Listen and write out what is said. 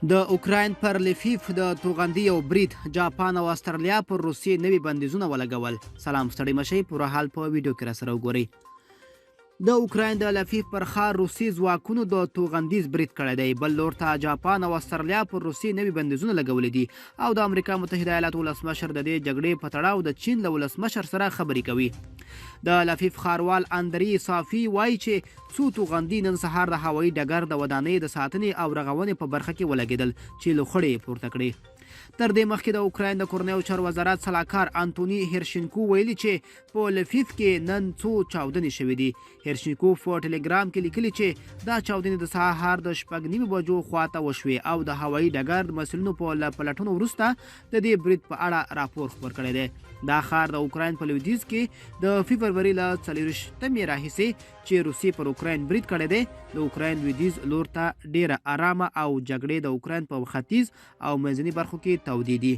د اوکراین پر لفیف د توغندي یو برید جاپان او استرالیا پر روسیې نوي بندیزونه ولګول. سلام ستړي مشئ، پوره حال په ویډیو کې راسره وګورئ. د اوکراین د لفیف پر ښار روسي ځواکونو د توغندیز برید کړی دی. بل لور ته جاپان او استرالیا پر روسیې نوي بندیزونه لګولي دي او د امریکا متحده ایالاتو ولسمشر د دې جګړې په تړاو د چین له ولسمشر سره خبرې کوي. د لفیف ښاروال اندري صافي وایي چې څو توغندي نن سهار د هوایي ډګر د ودانۍ د ساتنې او رغونې په برخه کې ولګېدل چې لوخړې یې پورته کړې. تر دې مخکې د اوکراین د کورنیو چارو وزارت سلاکار انتوني هیرشینکو ویلي چې په لفیف کې نن څو چاودنې شوې دي. هیرشینکو په ټلګرام کې لیکلي چې دا چاودنې د سهار د 6:30 بجو خواته وشوې او د هوایي ډګر د مسؤلینو په پلټونو وروسته د دې برید په اړه راپور خپور کړی دی. دا ښار د اوکراین په لویدیځ کې د فبروري له 24 راهیسې چې روسیې پر اوکراین برید کړی دی. د اوکراین لویدیځ لور ته ډیره آرامه او جګړې د اوکراین په ختیځ او منځني برخو کې تودې دي.